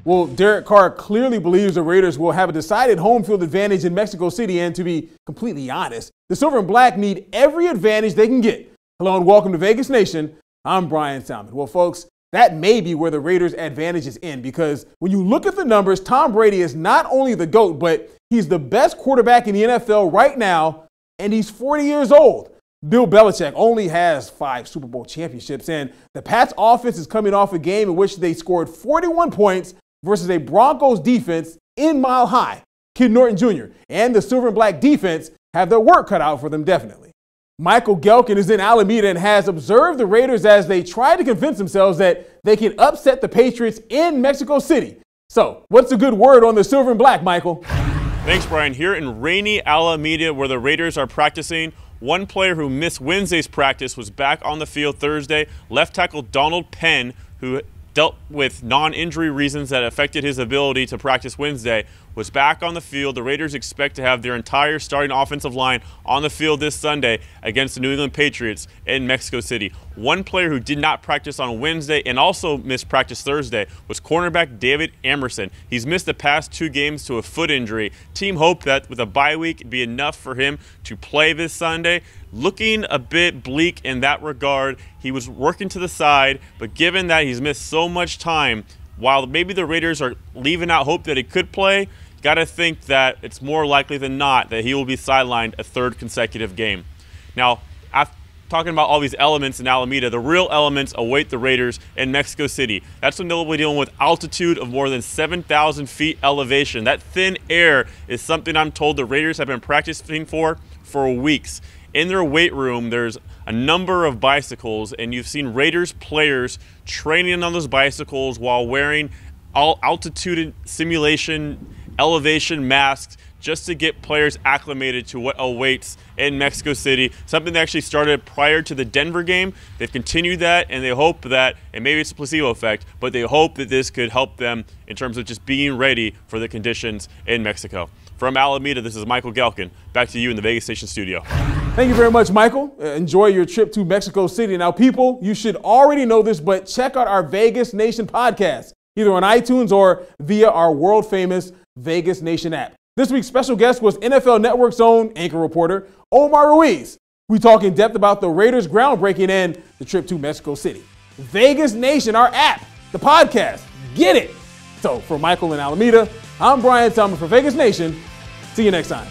Well, Derek Carr clearly believes the Raiders will have a decided home field advantage in Mexico City, and to be completely honest, the Silver and Black need every advantage they can get. Hello and welcome to Vegas Nation. I'm Bryan Salmond. Well, folks, that may be where the Raiders' advantage is in, because when you look at the numbers, Tom Brady is not only the GOAT, but he's the best quarterback in the NFL right now, and he's 40 years old. Bill Belichick only has 5 Super Bowl championships, and the Pats offense is coming off a game in which they scored 41 points versus a Broncos defense in Mile High. Kid Norton Jr. and the Silver and Black defense have their work cut out for them, definitely. Michael Gehlken is in Alameda and has observed the Raiders as they try to convince themselves that they can upset the Patriots in Mexico City. So, what's a good word on the Silver and Black, Michael? Thanks, Brian. Here in rainy Alameda, where the Raiders are practicing, one player who missed Wednesday's practice was back on the field Thursday. Left tackle Donald Penn, who dealt with non-injury reasons that affected his ability to practice Wednesday, was back on the field. The Raiders expect to have their entire starting offensive line on the field this Sunday against the New England Patriots in Mexico City. One player who did not practice on Wednesday and also missed practice Thursday was cornerback David Emerson. He's missed the past 2 games to a foot injury. Team hoped that with a bye week it'd be enough for him to play this Sunday. Looking a bit bleak in that regard. He was working to the side, but given that he's missed so much time, while maybe the Raiders are leaving out hope that he could play, got to think that it's more likely than not that he will be sidelined a 3rd consecutive game. Now, after talking about all these elements in Alameda, the real elements await the Raiders in Mexico City. That's when they'll be dealing with altitude of more than 7,000 feet elevation. That thin air is something I'm told the Raiders have been practicing for weeks. In their weight room, there's a number of bicycles, and you've seen Raiders players training on those bicycles while wearing all altitude simulation elevation masks just to get players acclimated to what awaits in Mexico City. Something that actually started prior to the Denver game. They've continued that, and they hope that, and maybe it's a placebo effect, but they hope that this could help them in terms of just being ready for the conditions in Mexico. From Alameda, this is Michael Gehlken. Back to you in the Vegas Station studio. Thank you very much, Michael. Enjoy your trip to Mexico City. Now, people, you should already know this, but check out our Vegas Nation podcast, either on iTunes or via our world-famous Vegas Nation app. This week's special guest was NFL Network's own anchor reporter, Omar Ruiz. We talk in depth about the Raiders' groundbreaking and the trip to Mexico City. Vegas Nation, our app, the podcast, get it. So for Michael in Alameda, I'm Bryan Salmond for Vegas Nation. See you next time.